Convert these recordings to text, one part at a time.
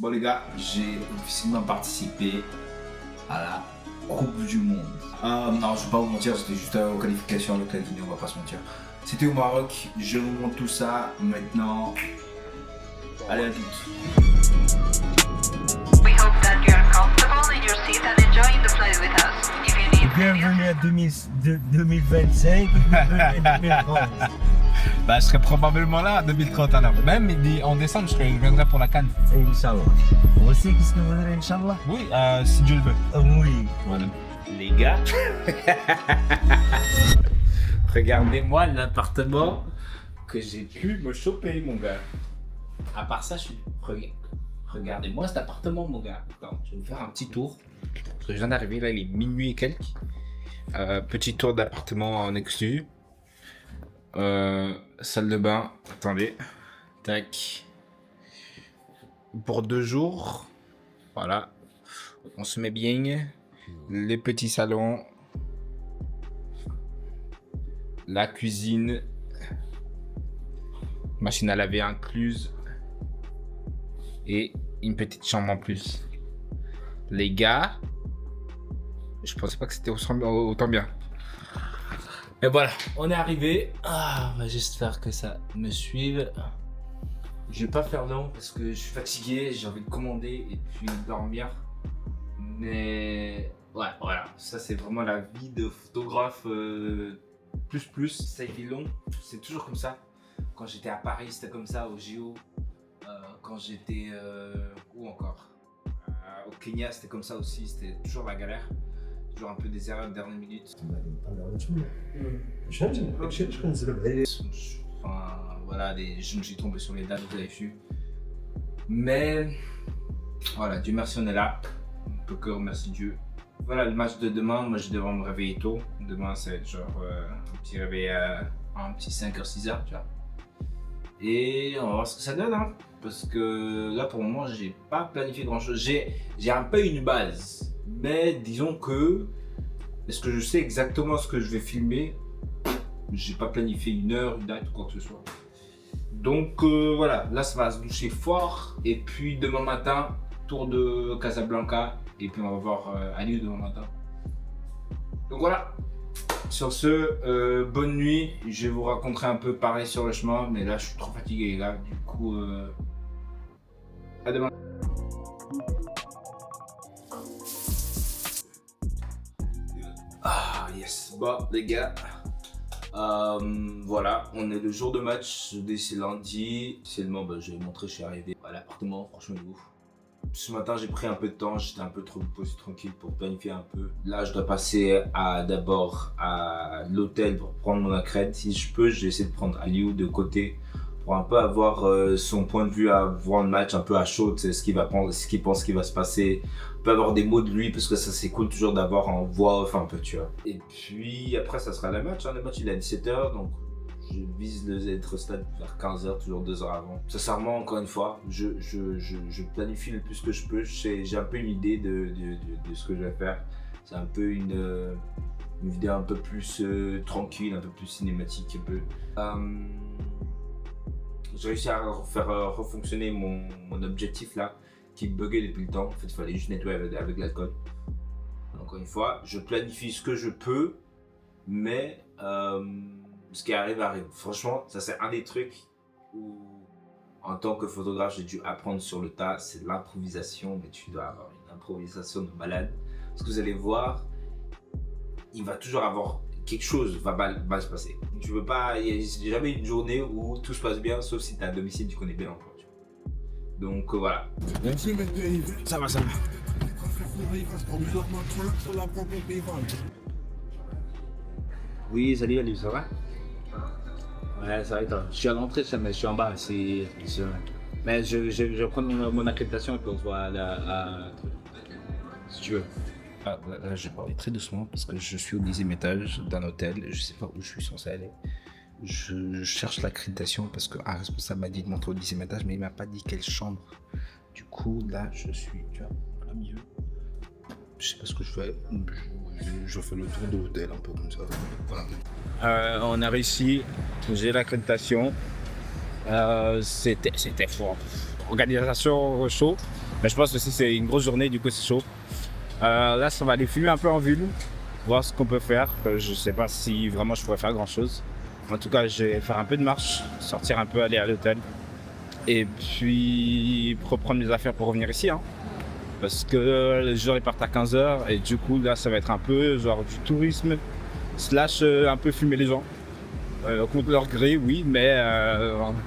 Bon les gars, j'ai officiellement participé à la Coupe du Monde. Non, je vais pas vous mentir, c'était juste aux qualifications avec la Guinée, on va pas se mentir. C'était au Maroc, je vous montre tout ça maintenant. Allez à toutes. We hope that you are comfortable in your seat and enjoying the flight with us. If you need Bienvenue à 2025, bienvenue à 2030. Bah, je serais probablement là en 2030 alors. Même en décembre, je viendrai pour la Cannes. Inch'Allah. Vous aussi, qu'est-ce que vous voudrez, Inch'Allah? Oui, si Dieu le veut. Oui. Voilà. Les gars, regardez-moi l'appartement que j'ai pu me choper, mon gars. À part ça, regardez-moi cet appartement, mon gars. Attends, je vais vous faire un petit tour. Parce que je viens d'arriver, là, il est minuit et quelques. Petit tour d'appartement en exclu. Salle de bain, attendez. Tac. Pour 2 jours. Voilà. On se met bien. Les petits salons. La cuisine. Machine à laver incluse. Et une petite chambre en plus. Les gars, je pensais pas que c'était autant bien. Et voilà, on est arrivé. J'espère que ça me suive. Je vais pas faire long parce que je suis fatigué, j'ai envie de commander et puis dormir. Mais ouais, voilà, ça c'est vraiment la vie de photographe plus. Ça a été long, c'est toujours comme ça. Quand j'étais à Paris, c'était comme ça, au JO. Quand j'étais où encore au Kenya, c'était comme ça aussi, c'était toujours la galère. Toujours un peu des erreurs de dernière minute. Enfin, voilà, je me suis tombé sur les dates, vous avez vu. Mais voilà, Dieu merci, on est là. On peut que remercier Dieu. Voilà, le match de demain, moi je devrais me réveiller tôt. Demain, ça va être genre un petit réveil un petit 5h, 6h, tu vois. Et on va voir ce que ça donne, hein. Parce que là, pour le moment, j'ai pas planifié grand chose. J'ai un peu une base. Mais disons que, est-ce que je sais exactement ce que je vais filmer? J'ai pas planifié une heure, une date ou quoi que ce soit. Donc voilà, là ça va se doucher fort. Et puis demain matin, tour de Casablanca. Et puis on va voir Aliou demain matin. Donc voilà. Sur ce, bonne nuit. Je vais vous raconter un peu pareil sur le chemin. Mais là je suis trop fatigué les gars. Du coup, à demain. Yes, bon les gars, voilà, on est le jour de match, c'est lundi. Seulement, je vais vous montrer, je suis arrivé à l'appartement, franchement il est ouf. Ce matin j'ai pris un peu de temps, j'étais un peu trop posé tranquille pour planifier un peu. Là je dois passer d'abord à l'hôtel pour prendre mon accred. Si je peux, je vais essayer de prendre Aliou de côté pour un peu avoir son point de vue à voir le match un peu à chaud, c'est ce qu'il pense qu'il va se passer. On peut avoir des mots de lui parce que ça c'est cool toujours d'avoir en voix off un peu, tu vois. Et puis après ça sera le match, hein. Le match il est à 17h, donc je vise d'être au stade vers 15h, toujours 2 heures avant. Sincèrement, encore une fois, je planifie le plus que je peux. J'ai un peu une idée de ce que je vais faire. C'est un peu une vidéo un peu plus tranquille, un peu plus cinématique, un peu. J'ai réussi à faire refonctionner mon objectif là, qui buguait depuis le temps. En fait, il fallait juste nettoyer avec l'alcool. Encore une fois, je planifie ce que je peux, mais ce qui arrive arrive. Franchement, ça c'est un des trucs où, en tant que photographe, j'ai dû apprendre sur le tas. C'est l'improvisation, mais tu dois avoir une improvisation de malade. Parce que vous allez voir, il va toujours avoir quelque chose va se passer. Tu veux pas, il n'y a jamais une journée où tout se passe bien, sauf si tu es à domicile, tu connais bien l'endroit. Donc voilà. Ça va. Oui, salut Ali, ça va? Ouais, ça va et toi? Je suis à l'entrée, mais je suis en bas. Mais je vais prendre mon accréditation et puis on se voit là, si tu veux. Là, je vais parler très doucement parce que je suis au 10e étage d'un hôtel. Je sais pas où je suis censé aller. Je cherche l'accréditation parce qu'un responsable m'a dit de monter au 10e étage, mais il m'a pas dit quelle chambre. Du coup, là, je suis, tu vois, plein milieu. Je sais pas ce que je fais. Je fais le tour de l'hôtel un peu comme ça. Voilà. On a réussi, j'ai l'accréditation. C'était fort. Organisation chaud. Mais je pense aussi que c'est une grosse journée, du coup c'est chaud. Là, ça va aller fumer un peu en ville, voir ce qu'on peut faire. Je sais pas si vraiment je pourrais faire grand chose. En tout cas, je vais faire un peu de marche, sortir un peu, aller à l'hôtel. Et puis reprendre mes affaires pour revenir ici. Hein. Parce que les gens ils partent à 15h et du coup là ça va être un peu genre du tourisme slash un peu filmer les gens. Contre leur gré, oui, mais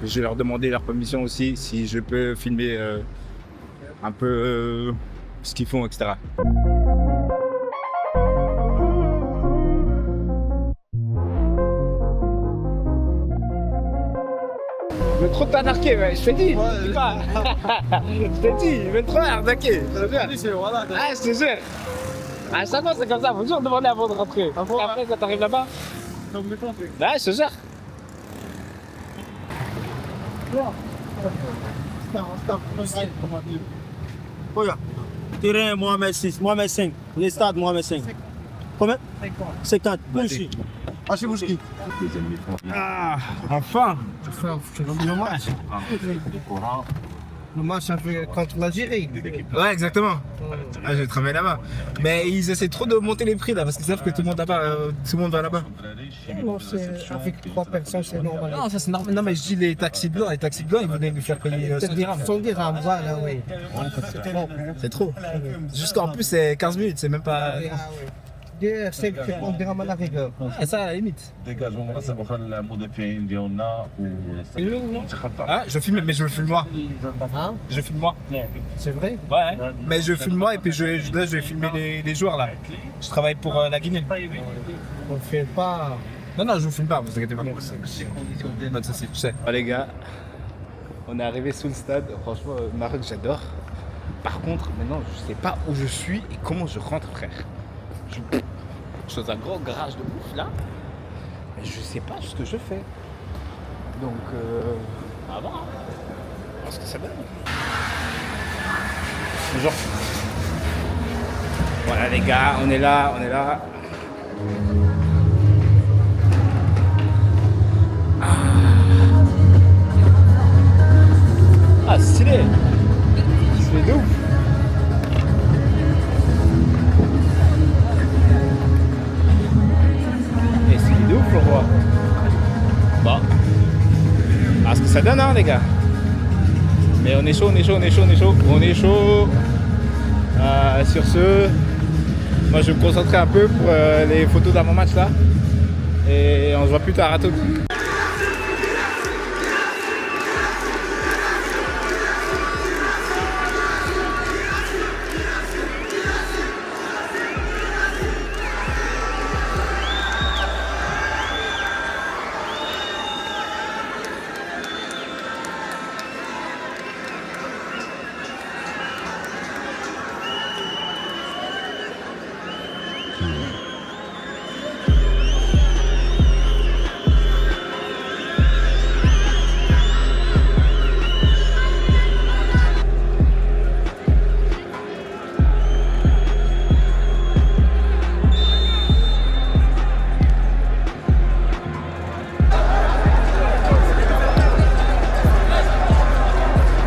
je vais leur demander leur permission aussi si je peux filmer un peu ce qu'ils font, etc. Je vais trop t'arnaquer, ouais. Je t'ai dit, je t'ai dit, je vais trop arnaquer. Ah, je te jure. À chaque fois, c'est comme ça, faut toujours demander avant de rentrer. Après, quand t'arrives là-bas. Ouais, je te jure. Regarde. Terrain Mohamed 6, Mohamed 5. Les stades Mohamed 5. Combien 50. Bouchi. Bouchi. Ah, enfin. Le match contre l'Algérie. Ouais, exactement. Ah, j'ai travaillé là-bas. Mais ils essaient trop de monter les prix là parce qu'ils savent que tout le monde va là-bas. Non, c'est avec 3 personnes, c'est normal. Non, ça c'est normal. Non, mais je dis les taxis blancs, ils venaient nous faire payer 100 dirhams. 100 dirhams, voilà, oui. C'est trop. Jusqu'en plus, c'est 15 minutes, c'est même pas. C'est 50 dirhams à la rigueur. Ah, ça, à la limite. Ah, je filme, mais je le filme moi. Hein? Je filme moi. C'est vrai? Ouais, mais je filme moi et puis là, je vais filmer les joueurs là. Je travaille pour la Guinée. On ne fait pas. Non, je vous filme pas, vous inquiétez pas. Pas de soucis, je sais. Les gars, on est arrivé sous le stade. Franchement, Maroc, j'adore. Par contre, maintenant, je sais pas où je suis et comment je rentre, frère. Je suis dans un gros garage de ouf là, mais je sais pas ce que je fais. Donc, à voir. Parce que ça donne. Bonjour. Voilà les gars, on est là. Ah, stylé. C'est de ouf. Et c'est de ouf le roi. Bon. Ah, ce que ça donne hein les gars. Mais on est chaud. Sur ce, moi je vais me concentrer un peu pour les photos d'avant-match là. Et on se voit plus tard, à tout.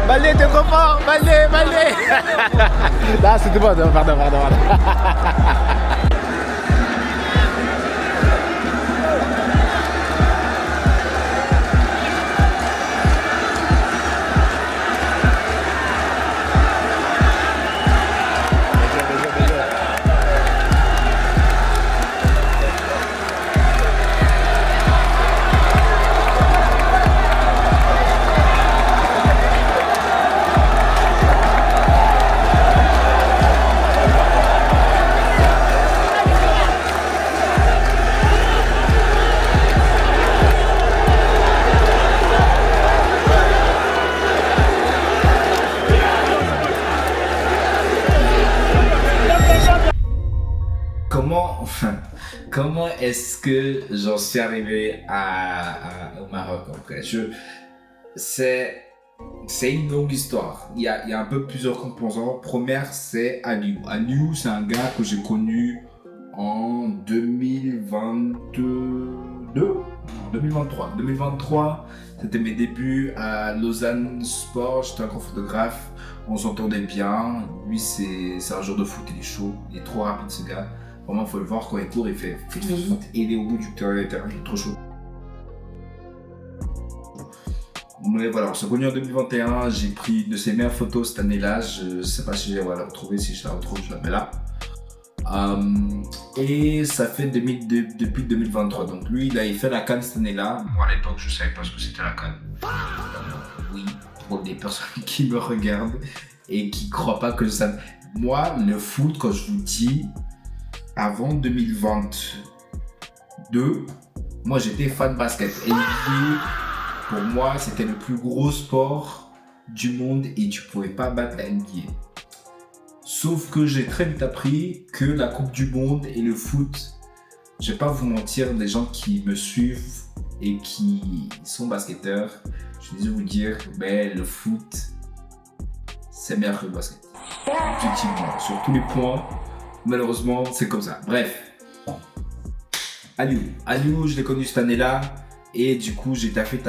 Balé, t'es trop fort, Balé. Là, c'était bon, pardon. Comment est-ce que j'en suis arrivé au Maroc en vrai? C'est une longue histoire. Il y a un peu plusieurs composants. Première, c'est Aliou. Aliou, c'est un gars que j'ai connu en 2022. en 2023. 2023, c'était mes débuts à Lausanne Sport. J'étais un grand photographe. On s'entendait bien. Lui, c'est un joueur de foot, il est chaud. Il est trop rapide, ce gars. Vraiment, il faut le voir quand il court, il fait du foot. Et il est au bout du terrain, il est trop chaud. Mais voilà, on s'est connus en 2021. J'ai pris de ses meilleures photos cette année-là. Je ne sais pas si je vais la retrouver. Si je la retrouve, je la mets là. Et ça fait depuis 2023. Donc lui, il a fait la CAN cette année-là. Moi, à l'époque, je ne savais pas ce que c'était la CAN. Oui, pour des personnes qui me regardent et qui ne croient pas que je savais. Moi, le foot, quand je vous dis, avant 2022, moi, j'étais fan basket. NBA, pour moi, c'était le plus gros sport du monde et tu ne pouvais pas battre la NBA. Sauf que j'ai très vite appris que la Coupe du Monde et le foot, je vais pas vous mentir, les gens qui me suivent et qui sont basketteurs, je vais vous dire, ben, le foot, c'est meilleur que le basket. Objectivement, sur tous les points, malheureusement, c'est comme ça. Bref, Aliou, je l'ai connu cette année-là. Et du coup, j'ai taffé.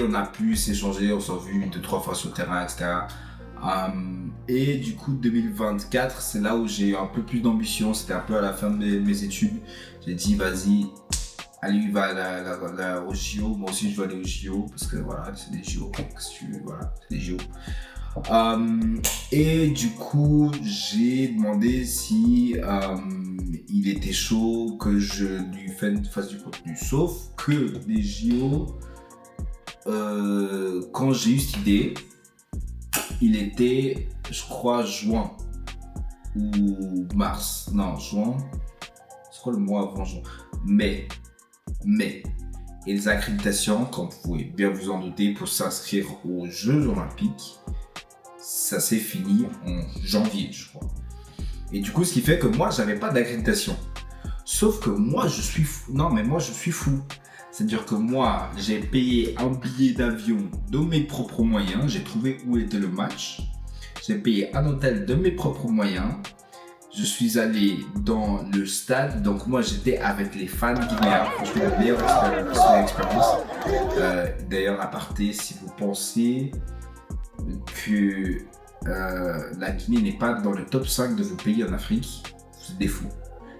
On a pu s'échanger, on s'est vu 2-3 fois sur le terrain, etc. Et du coup 2024, c'est là où j'ai un peu plus d'ambition. C'était un peu à la fin de mes études. J'ai dit vas-y, Ali va au JO, moi aussi je vais aller au JO parce que voilà, c'est des JO. Voilà, c'est des JO. Et du coup, j'ai demandé si il était chaud que je lui fasse du contenu. Sauf que les JO, quand j'ai eu cette idée, il était, je crois, juin ou mars. Non, juin. C'est quoi le mois avant juin? Mai. Et les accréditations, comme vous pouvez bien vous en douter, pour s'inscrire aux Jeux Olympiques, ça s'est fini en janvier, je crois. Et du coup, ce qui fait que moi, j'avais pas d'accréditation. Sauf que moi, je suis fou. Non, mais moi, je suis fou. C'est-à-dire que moi, j'ai payé un billet d'avion de mes propres moyens. J'ai trouvé où était le match. J'ai payé un hôtel de mes propres moyens. Je suis allé dans le stade. Donc moi, j'étais avec les fans guinéens. Franchement, la meilleure expérience. D'ailleurs, à aparté, si vous pensez que la Guinée n'est pas dans le top 5 de vos pays en Afrique, c'est des fous.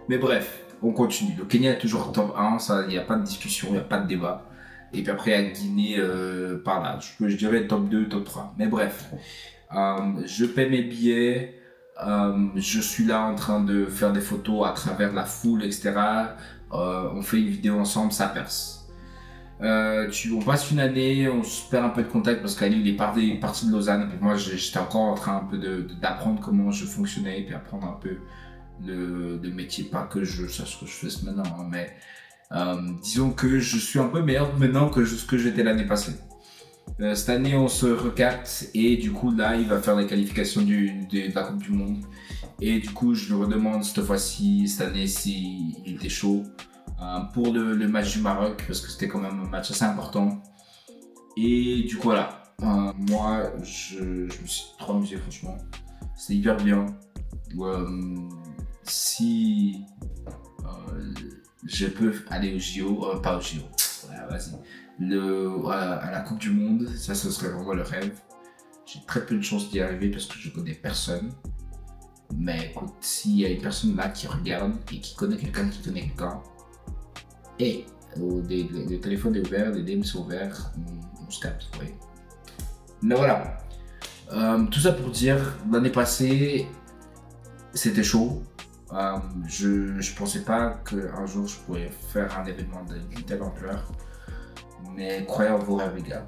Mais bref. On continue. Le Kenya est toujours top 1, ça, il n'y a pas de discussion, il n'y a pas de débat. Et puis après, la Guinée, par là, je dirais top 2, top 3. Mais bref, je paie mes billets, je suis là en train de faire des photos à travers la foule, etc. On fait une vidéo ensemble, ça perce. On passe une année, on se perd un peu de contact parce qu'Ali il est parti de Lausanne. Et puis moi, j'étais encore en train un peu d'apprendre comment je fonctionnais et puis apprendre un peu le métier, pas que je sache ce que je fais maintenant, hein, mais disons que je suis un peu meilleur maintenant que ce que j'étais l'année passée. Cette année on se recapte et du coup là il va faire les qualifications de la Coupe du Monde et du coup je lui redemande cette fois-ci, cette année, s'il était chaud pour le match du Maroc parce que c'était quand même un match assez important. Et du coup voilà, moi je me suis trop amusé, franchement, c'est hyper bien. Si je peux aller au JO, pas au JO, voilà, vas-y, à la Coupe du Monde, ça ce serait vraiment le rêve. J'ai très peu de chances d'y arriver parce que je connais personne. Mais écoute, s'il y a une personne là qui regarde et qui connaît quelqu'un qui connaît quelqu'un, et le téléphone est ouvert, les DM sont ouverts, on se capte, oui. Mais voilà, tout ça pour dire, l'année passée, c'était chaud. Je pensais pas qu'un jour je pourrais faire un événement d'une telle ampleur, mais croyez en vos rêves, les gars.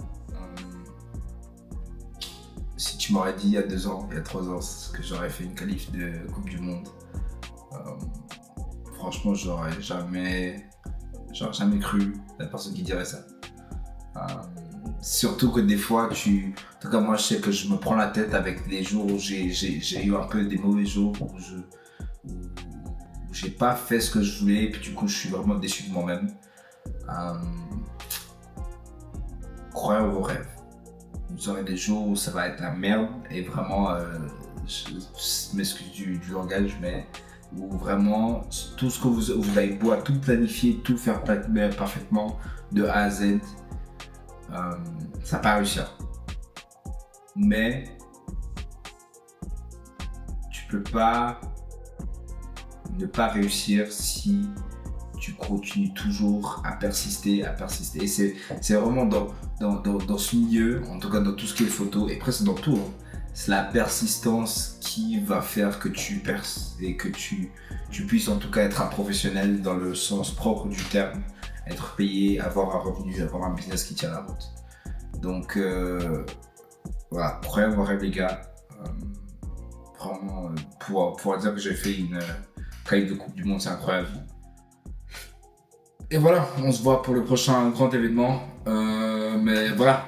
Si tu m'aurais dit il y a 2 ans, il y a 3 ans que j'aurais fait une qualif de Coupe du Monde, franchement j'aurais jamais cru la personne qui dirait ça. Surtout que des fois, en tout cas moi je sais que je me prends la tête avec les jours où j'ai eu un peu des mauvais jours où j'ai pas fait ce que je voulais et puis du coup je suis vraiment déçu de moi-même. Croyez en vos rêves. Vous aurez des jours où ça va être la merde et vraiment, je m'excuse du langage, mais où vraiment tout ce que vous avez beau à tout planifier, tout faire parfaitement de A à Z, ça va pas réussir. Mais tu peux pas ne pas réussir si tu continues toujours à persister. Et c'est vraiment dans ce milieu, en tout cas dans tout ce qui est photo, et presque dans tout, hein, c'est la persistance qui va faire que tu perces et que tu puisses en tout cas être un professionnel dans le sens propre du terme, être payé, avoir un revenu, avoir un business qui tient la route. Donc voilà, croyez en vos rêves les gars. Vraiment, pouvoir dire que j'ai fait une qualif de Coupe du Monde, c'est incroyable. Et voilà, on se voit pour le prochain grand événement. Mais voilà,